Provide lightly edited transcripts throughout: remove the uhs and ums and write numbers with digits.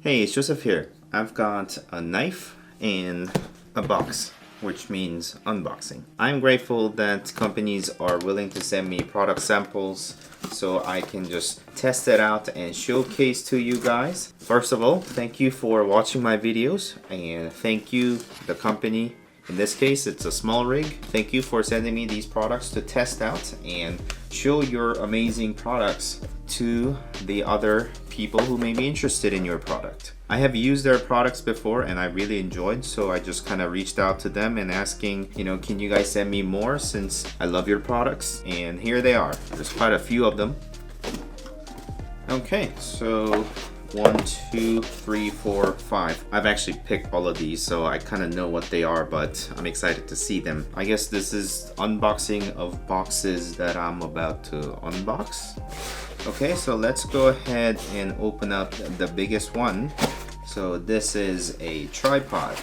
Hey, it's Joseph here. I've got a knife and a box, which means unboxing. I'm grateful that companies are willing to send me product samples so I can just test it out and showcase to you guys. First of all, thank you for watching my videos, and thank you, the company. In this case, it's a SmallRig. Thank you for sending me these products to test out and show your amazing products to the other people who may be interested in your product. I have used their products before and I really enjoyed, so I just kind of reached out to them and asking, can you guys send me more since I love your products? And here they are. There's quite a few of them. Okay, so 1, 2, 3, 4, 5. I've actually picked all of these, so I kind of know what they are, but I'm excited to see them. I guess this is unboxing of boxes that I'm about to unbox. Okay, so let's go ahead and open up the biggest one. So this is a tripod.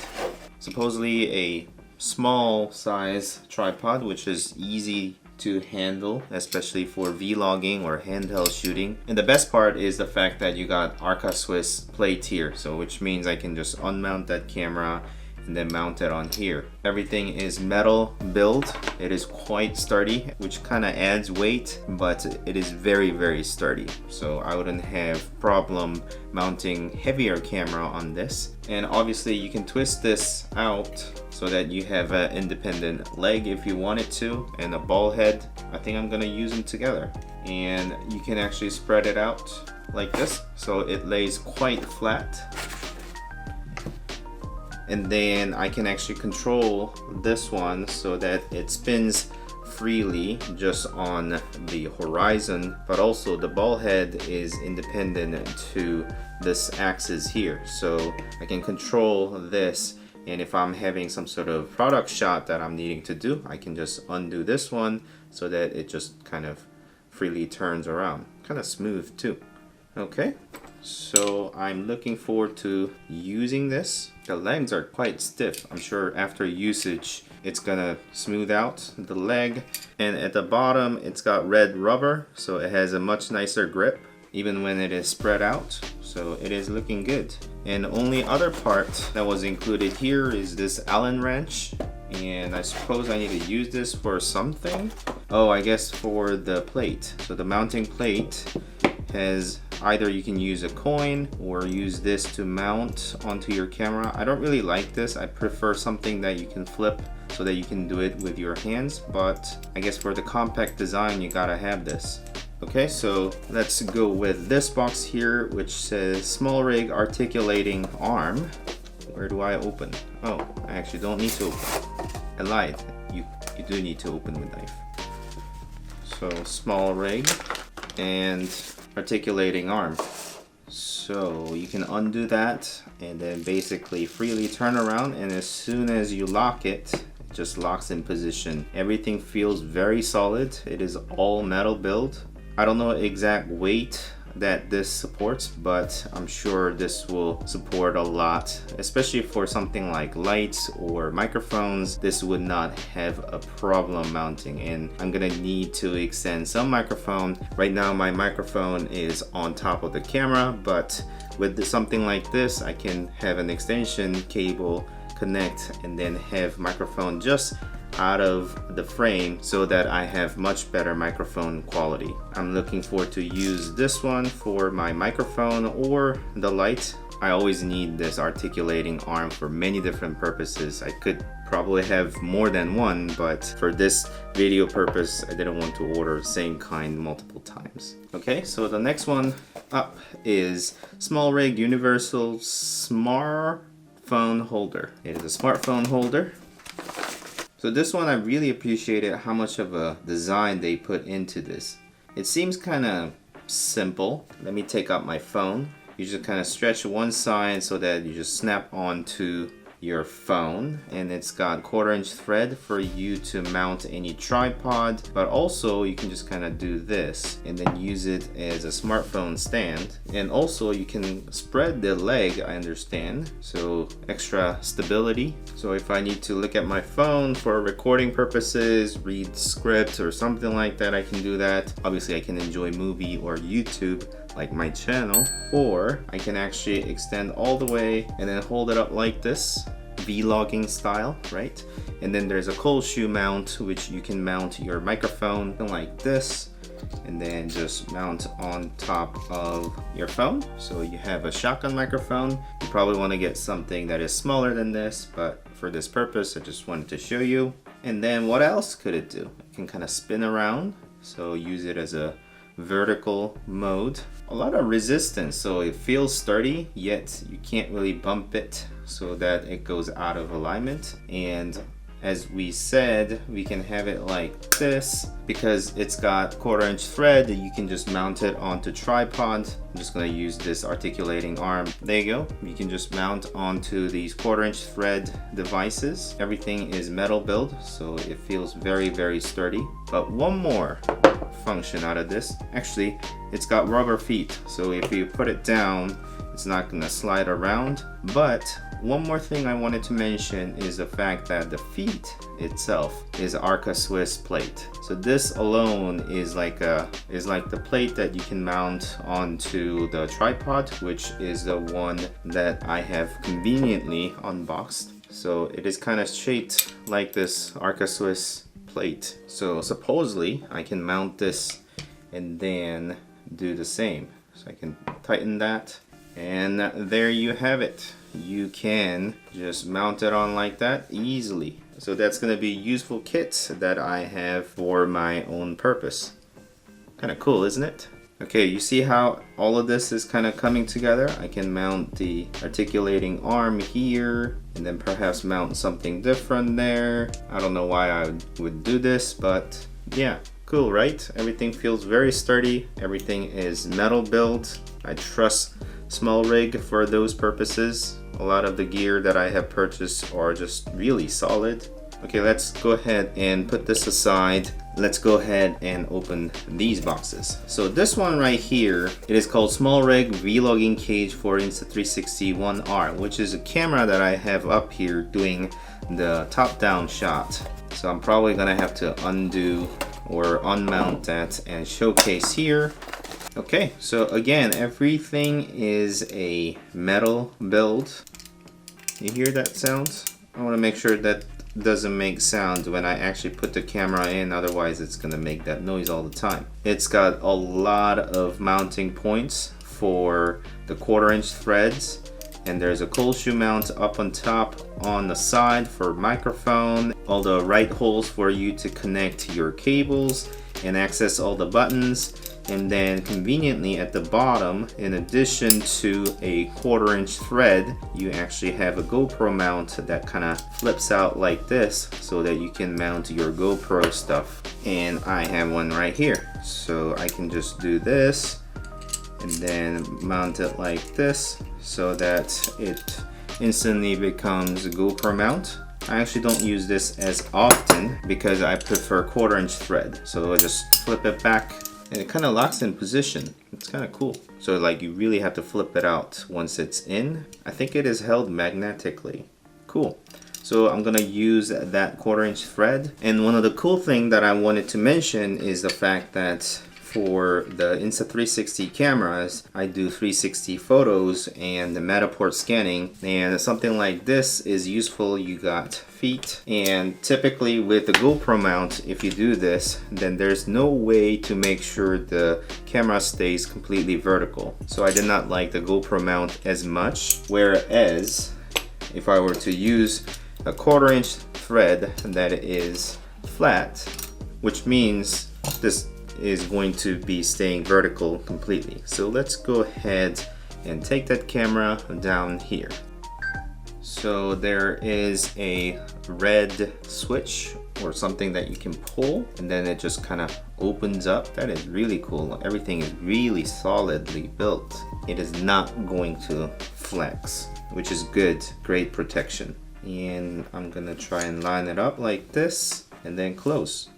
Supposedly a small size tripod, which is easy to handle, especially for vlogging or handheld shooting. And the best part is the fact that you got Arca Swiss plate here, so which means I can just unmount that camera and then mount it on here. Everything is metal build. It is quite sturdy, which kind of adds weight, but it is very sturdy. So I wouldn't have problem mounting heavier camera on this. And obviously you can twist this out so that you have an independent leg if you wanted to, and a ball head. I think I'm gonna use them together. And you can actually spread it out like this, so it lays quite flat. And then I can actually control this one so that it spins freely just on the horizon, but also the ball head is independent to this axis here. So I can control this, and if I'm having some sort of product shot that I'm needing to do, I can just undo this one so that it just kind of freely turns around. Kind of smooth too. Okay, so I'm looking forward to using this. The legs are quite stiff. I'm sure after usage it's gonna smooth out the leg. And at the bottom it's got red rubber, so it has a much nicer grip even when it is spread out. So it is looking good. And the only other part that was included here is this Allen wrench. And I suppose I need to use this for something. Oh, I guess for the plate. So the mounting plate has either you can use a coin or use this to mount onto your camera. I don't really like this. I prefer something that you can flip so that you can do it with your hands, but I guess for the compact design you gotta have this. Okay, so let's go with this box here, which says SmallRig Articulating Arm. Where do I open? Oh, I actually don't need to open. I lied. You do need to open the knife. So SmallRig and articulating arm. So you can undo that and then basically freely turn around, and as soon as you lock it, it just locks in position. Everything feels very solid. It is all metal build. I don't know exact weight that this supports, but I'm sure this will support a lot, especially for something like lights or microphones. This would not have a problem mounting, and I'm gonna need to extend some microphone. Right now my microphone is on top of the camera, but with something like this I can have an extension cable connect and then have microphone just out of the frame so that I have much better microphone quality. I'm looking forward to use this one for my microphone or the light. I always need this articulating arm for many different purposes. I could probably have more than one, but for this video purpose I didn't want to order the same kind multiple times. Okay, so the next one up is SmallRig Universal Smartphone Holder. It is a smartphone holder. So this one I really appreciated how much of a design they put into this. It seems kind of simple. Let me take out my phone. You just kind of stretch one side so that you just snap onto your phone, and it's got 1/4" thread for you to mount any tripod, but also you can just kind of do this and then use it as a smartphone stand. And also you can spread the leg, I understand, so extra stability. So if I need to look at my phone for recording purposes, read scripts or something like that, I can do that. Obviously I can enjoy movie or YouTube like my channel, or I can actually extend all the way and then hold it up like this, vlogging style, right? And then there's a cold shoe mount, which you can mount your microphone like this, and then just mount on top of your phone. So you have a shotgun microphone. You probably want to get something that is smaller than this, but for this purpose I just wanted to show you. And then what else could it do? It can kind of spin around, so use it as a vertical mode. A lot of resistance, so it feels sturdy, yet you can't really bump it so that it goes out of alignment. And as we said, we can have it like this because it's got 1/4 inch thread. You can just mount it onto tripod. I'm just going to use this articulating arm. There you go. You can just mount onto these 1/4 inch thread devices. Everything is metal build, so it feels very, very sturdy. But one more function out of this. Actually, it's got rubber feet, so if you put it down, it's not going to slide around. But one more thing I wanted to mention is the fact that the feet itself is Arca Swiss plate. So this alone is like the plate that you can mount onto the tripod, which is the one that I have conveniently unboxed. So it is kind of shaped like this Arca Swiss plate. So supposedly I can mount this and then do the same. So I can tighten that, and there you have it. You can just mount it on like that easily. So that's going to be a useful kit that I have for my own purpose. Kind of cool, isn't it? Okay, you see how all of this is kind of coming together? I can mount the articulating arm here, and then perhaps mount something different there. I don't know why I would do this, but yeah, cool, right? Everything feels very sturdy. Everything is metal build. I trust SmallRig for those purposes. A lot of the gear that I have purchased are just really solid. Okay, let's go ahead and put this aside. Let's go ahead and open these boxes. So this one right here, it is called SmallRig Vlogging Cage for Insta360 1R, which is a camera that I have up here doing the top-down shot. So I'm probably gonna have to undo or unmount that and showcase here. Okay, so again, everything is a metal build. You hear that sound? I want to make sure that doesn't make sound when I actually put the camera in, otherwise it's gonna make that noise all the time. It's got a lot of mounting points for the 1/4 inch threads, and there's a cold shoe mount up on top on the side for microphone, all the right holes for you to connect your cables and access all the buttons. And then conveniently at the bottom, in addition to a 1/4 inch thread, you actually have a GoPro mount that kind of flips out like this so that you can mount your GoPro stuff. And I have one right here. So I can just do this and then mount it like this so that it instantly becomes a GoPro mount. I actually don't use this as often because I prefer 1/4 inch thread. So I just flip it back, and it kind of locks in position. It's kind of cool. So like you really have to flip it out once it's in. I think it is held magnetically. Cool. So I'm gonna use that 1/4 inch thread. And one of the cool things that I wanted to mention is the fact that for the Insta360 cameras, I do 360 photos and the Matterport scanning, and something like this is useful. You got feet, and typically with the GoPro mount, if you do this, then there's no way to make sure the camera stays completely vertical. So I did not like the GoPro mount as much, whereas if I were to use a 1/4 inch thread that is flat, which means this is going to be staying vertical completely. So let's go ahead and take that camera down here. So there is a red switch or something that you can pull, and then it just kind of opens up. That is really cool. Everything is really solidly built. It is not going to flex, which is good. Great protection. And I'm gonna try and line it up like this and then close.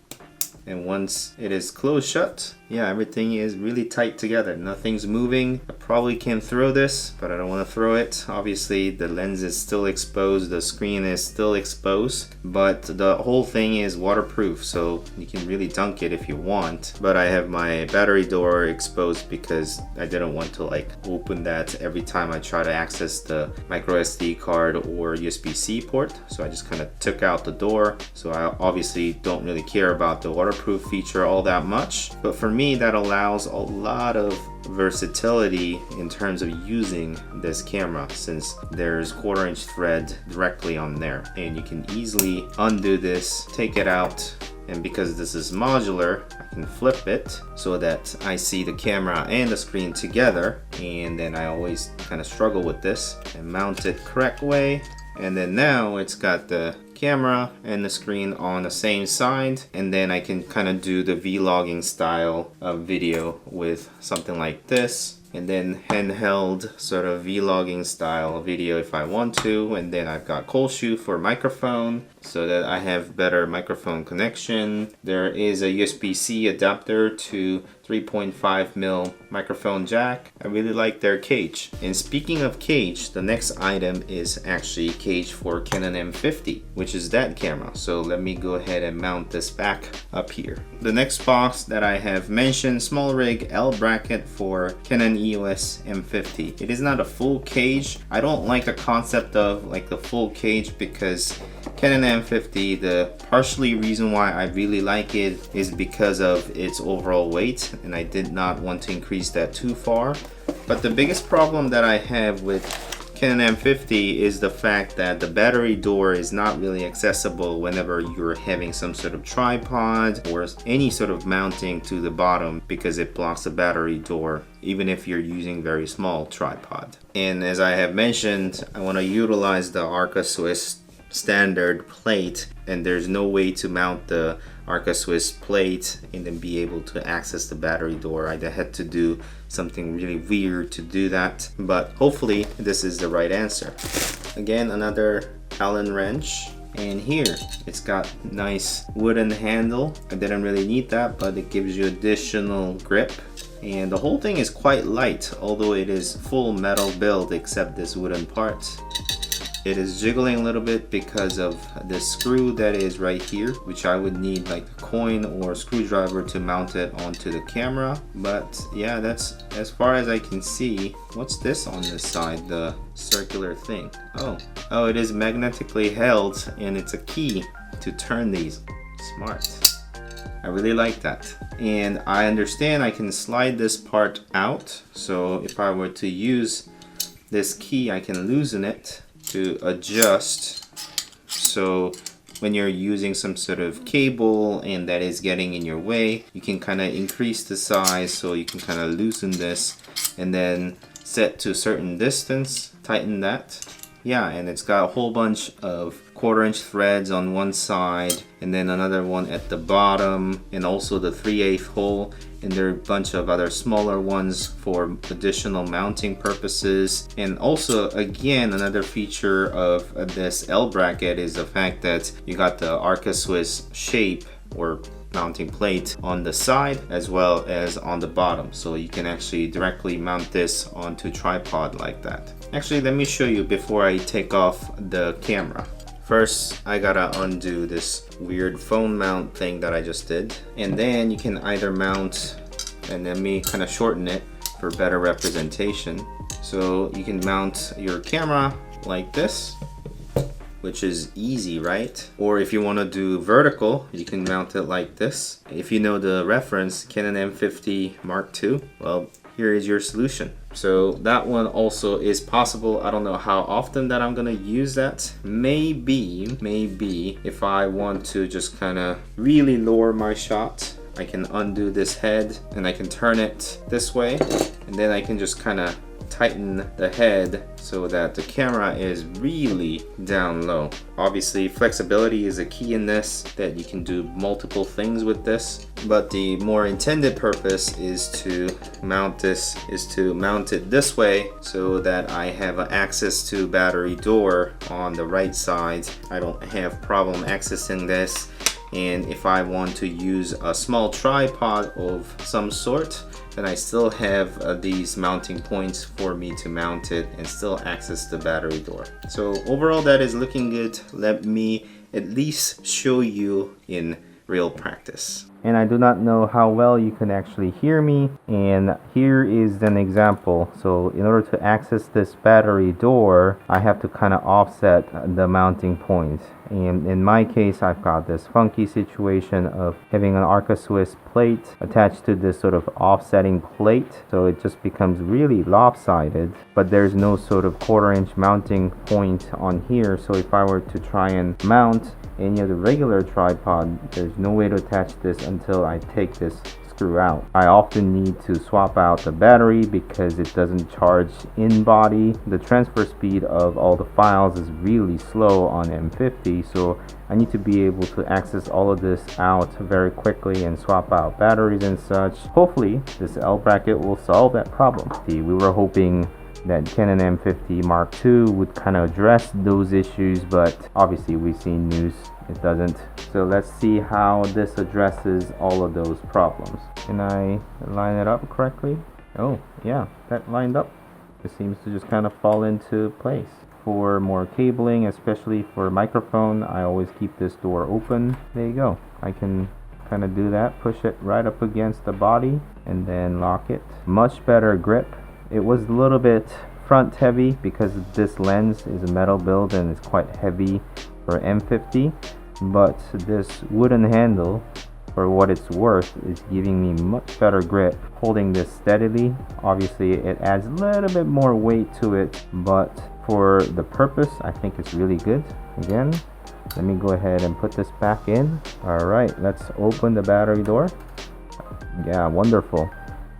And once it is closed shut, yeah, everything is really tight together. Nothing's moving. I probably can throw this, but I don't want to throw it. Obviously, the lens is still exposed, the screen is still exposed, but the whole thing is waterproof, so you can really dunk it if you want. But I have my battery door exposed because I didn't want to like open that every time I try to access the micro SD card or USB-C port. So I just kind of took out the door. So I obviously don't really care about the waterproof feature all that much, but for me that allows a lot of versatility in terms of using this camera, since there's 1/4" thread directly on there, and you can easily undo this, take it out, and because this is modular, I can flip it so that I see the camera and the screen together. And then I always kind of struggle with this and mount it correct way. And then now it's got the camera and the screen on the same side, and then I can kind of do the vlogging style of video with something like this, and then handheld sort of vlogging style video if I want to. And then I've got cold shoe for microphone so that I have better microphone connection. There is a USB-C adapter to 3.5mm microphone jack. I really like their cage. And speaking of cage, the next item is actually cage for Canon M50, which is that camera. So let me go ahead and mount this back up here. The next box that I have mentioned, SmallRig L Bracket for Canon EOS M50. It is not a full cage. I don't like the concept of like the full cage because Canon M50, the partially reason why I really like it is because of its overall weight, and I did not want to increase that too far. But the biggest problem that I have with Canon M50 is the fact that the battery door is not really accessible whenever you're having some sort of tripod or any sort of mounting to the bottom, because it blocks the battery door even if you're using very small tripod. And as I have mentioned, I want to utilize the Arca Swiss standard plate, and there's no way to mount the Arca Swiss plate and then be able to access the battery door. I had to do something really weird to do that, but hopefully this is the right answer. Again, another Allen wrench, and here it's got nice wooden handle. I didn't really need that, but it gives you additional grip, and the whole thing is quite light, although it is full metal build except this wooden part. It is jiggling a little bit because of the screw that is right here, which I would need like a coin or a screwdriver to mount it onto the camera. But yeah, that's as far as I can see. What's this on this side, the circular thing? Oh, it is magnetically held, and it's a key to turn these. Smart. I really like that. And I understand I can slide this part out, so if I were to use this key, I can loosen it to adjust, so when you're using some sort of cable and that is getting in your way, you can kind of increase the size, so you can kind of loosen this and then set to a certain distance, tighten that. Yeah, and it's got a whole bunch of 1/4" threads on one side, and then another one at the bottom, and also the 3/8 hole, and there are a bunch of other smaller ones for additional mounting purposes. And also, again, another feature of this L bracket is the fact that you got the Arca Swiss shape or mounting plate on the side as well as on the bottom, so you can actually directly mount this onto a tripod like that. Actually, let me show you before I take off the camera. First, I gotta undo this weird phone mount thing that I just did, and then you can either mount, and let me kind of shorten it for better representation. So you can mount your camera like this, which is easy, right? Or if you want to do vertical, you can mount it like this. If you know the reference, Canon M50 Mark II, well, here is your solution. So that one also is possible. I don't know how often that I'm gonna use that. Maybe if I want to just kind of really lower my shot, I can undo this head and I can turn it this way, and then I can just kind of tighten the head so that the camera is really down low. Obviously, flexibility is a key in this, that you can do multiple things with this, but the more intended purpose is to mount it this way so that I have access to battery door on the right side. I don't have problem accessing this and if I want to use a small tripod of some sort, then I still have these mounting points for me to mount it and still access the battery door. So overall, that is looking good. Let me at least show you in real practice. And I do not know how well you can actually hear me, and here is an example. So in order to access this battery door, I have to kind of offset the mounting point. And in my case, I've got this funky situation of having an Arca Swiss plate attached to this sort of offsetting plate, so it just becomes really lopsided, but there's no sort of 1/4" mounting point on here. So if I were to try and mount any of the regular tripod, there's no way to attach this until I take this screw out. I often need to swap out the battery because it doesn't charge in body. The transfer speed of all the files is really slow on M50, so I need to be able to access all of this out very quickly and swap out batteries and such. Hopefully this L bracket will solve that problem. See, we were hoping that Canon M50 Mark II would kind of address those issues, but obviously we've seen news it doesn't. So let's see how this addresses all of those problems. Can I line it up correctly? Oh yeah, that lined up. It seems to just kind of fall into place. For more cabling, especially for microphone, I always keep this door open. There you go. I can kind of do that, push it right up against the body and then lock it. Much better grip. It was a little bit front heavy because this lens is a metal build and it's quite heavy for M50, but this wooden handle, for what it's worth, is giving me much better grip. Holding this steadily, obviously it adds a little bit more weight to it, but for the purpose I think it's really good. Again, let me go ahead and put this back in. All right, let's open the battery door. Yeah, wonderful.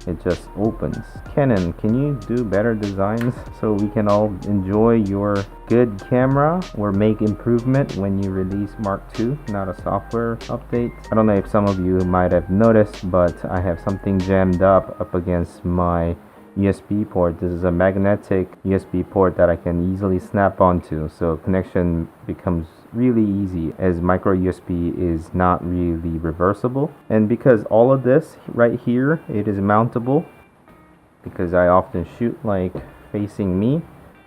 It just opens. Canon, can you do better designs so we can all enjoy your good camera or make improvement when you release Mark II, not a software update? I don't know if some of you might have noticed, but I have something jammed up against my USB port. This is a magnetic USB port that I can easily snap onto, so connection becomes really easy as micro USB is not really reversible. And because all of this right here, it is mountable, because I often shoot like facing me,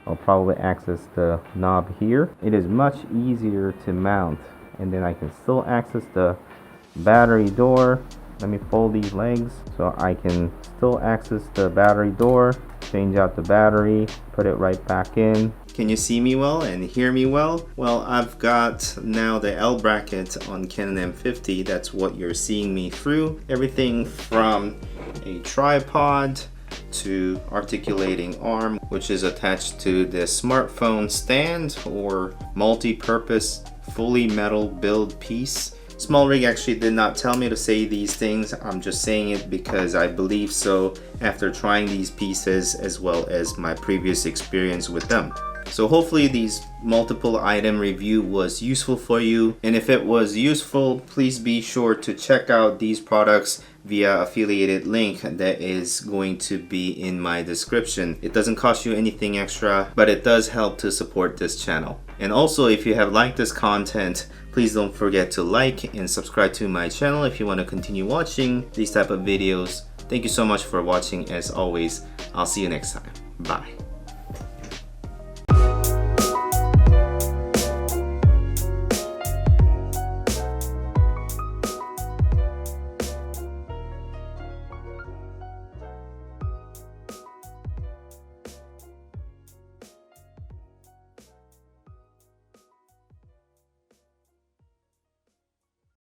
I'll probably access the knob here. It is much easier to mount, and then I can still access the battery door. Let me fold these legs so I can still access the battery door, change out the battery, put it right back in. Can you see me well and hear me well? Well, I've got now the L bracket on Canon M50. That's what you're seeing me through. Everything from a tripod to articulating arm, which is attached to the smartphone stand or multi-purpose fully metal build piece. SmallRig actually did not tell me to say these things. I'm just saying it because I believe so after trying these pieces as well as my previous experience with them. So hopefully these multiple item review was useful for you, and if it was useful, please be sure to check out these products via affiliated link that is going to be in my description. It doesn't cost you anything extra, but it does help to support this channel. And also, if you have liked this content, please don't forget to like and subscribe to my channel if you want to continue watching these type of videos. Thank you so much for watching. As always, I'll see you next time. Bye.